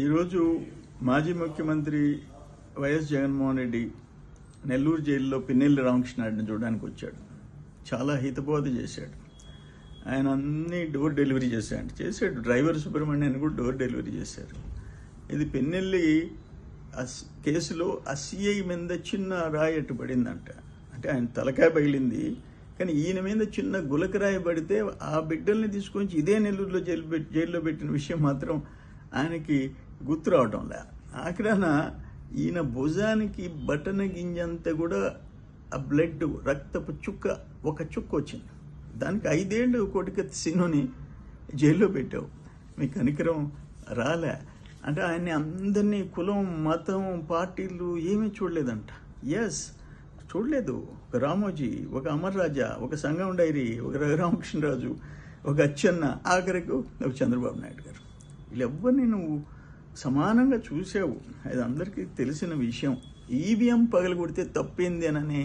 ఈరోజు మాజీ ముఖ్యమంత్రి వైఎస్ జగన్మోహన్ రెడ్డి నెల్లూరు జైల్లో పిన్నెల్లి రామకృష్ణారెడ్డిని చూడడానికి వచ్చాడు. చాలా హితబోధ చేశాడు. ఆయన అన్ని డోర్ డెలివరీ చేశాడు. డ్రైవర్ సుబ్రహ్మణ్యాన్ని కూడా డోర్ డెలివరీ చేశారు. ఇది పిన్నెల్లి కేసులో ఆ సిఐ మీద చిన్న రాయి అట్టు పడిందంట. అంటే ఆయన తలకాయ పగిలింది, కానీ ఈయన మీద చిన్న గులకరాయి పడితే ఆ బిడ్డల్ని తీసుకొచ్చి ఇదే నెల్లూరులో జైల్లో పెట్టిన విషయం మాత్రం ఆయనకి గుర్తు రావడంలే. ఆఖరాన ఈయన భుజానికి బటన గింజంతా కూడా ఆ బ్లడ్ రక్తపు ఒక చుక్క వచ్చింది. దానికి 5 ఏళ్ళు కోటికత్తి సీనుని జైల్లో పెట్టావు, మీ కనికరం రాలే. అంటే ఆయన్ని అందరినీ కులం, మతం, పార్టీలు ఏమీ చూడలేదంట. చూడలేదు. ఒక రామోజీ, ఒక అమర్ రాజా, ఒక సంగం డైరీ, ఒక రఘురామకృష్ణరాజు, ఒక అచ్చెన్న, ఆఖరికి ఒక చంద్రబాబు నాయుడు గారు, వీళ్ళెవ్వరిని నువ్వు సమానంగా చూసావు. అది అందరికీ తెలిసిన విషయం. ఈవీఎం పగలగొడితే తప్పేంది అననే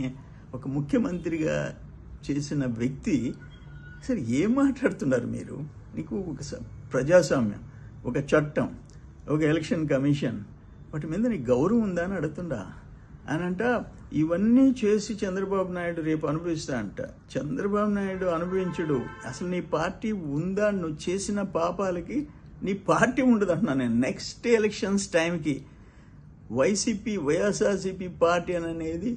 ఒక ముఖ్యమంత్రిగా చేసిన వ్యక్తి సరే ఏం మాట్లాడుతున్నారు మీరు? నీకు ఒక ప్రజాస్వామ్యం, ఒక చట్టం, ఒక ఎలక్షన్ కమిషన్, వాటి మీద నీకు గౌరవం ఉందా అని అడుగుతుండా. ఆయనంట ఇవన్నీ చేసి చంద్రబాబు నాయుడు రేపు అనుభవిస్తా అంట. చంద్రబాబు నాయుడు అనుభవించడు. అసలు నీ పార్టీ ఉందా? నువ్వు చేసిన పాపాలకి నీ పార్టీ ఉండదు అంటున్నా నేను. నెక్స్ట్ ఎలక్షన్స్ టైంకి వైసీపీ, వైఎస్ఆర్సీపీ పార్టీ అనేది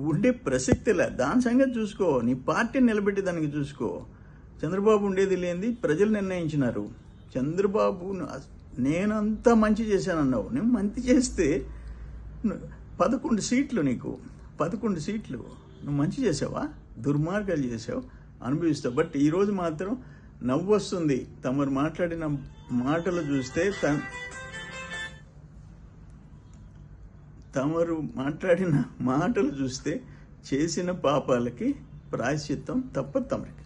ఉండే ప్రసక్తిలే. దాని సంగతి చూసుకో. నీ పార్టీని నిలబెట్టి దానికి చూసుకో. చంద్రబాబు ఉండేది లేనిది ప్రజలు నిర్ణయించినారు. చంద్రబాబు నేనంతా మంచి చేశానన్నావు. నేను మంచి చేస్తే 11 సీట్లు, నీకు 11 సీట్లు నువ్వు మంచి చేసావా? దుర్మార్గాలు చేసావు, అనుభవిస్తావు. బట్ ఈరోజు మాత్రం నవ్వు వస్తుంది. తమరు మాట్లాడిన మాటలు చూస్తే, చేసిన పాపాలకి ప్రాయశ్చిత్తం తప్పదు తమరికి.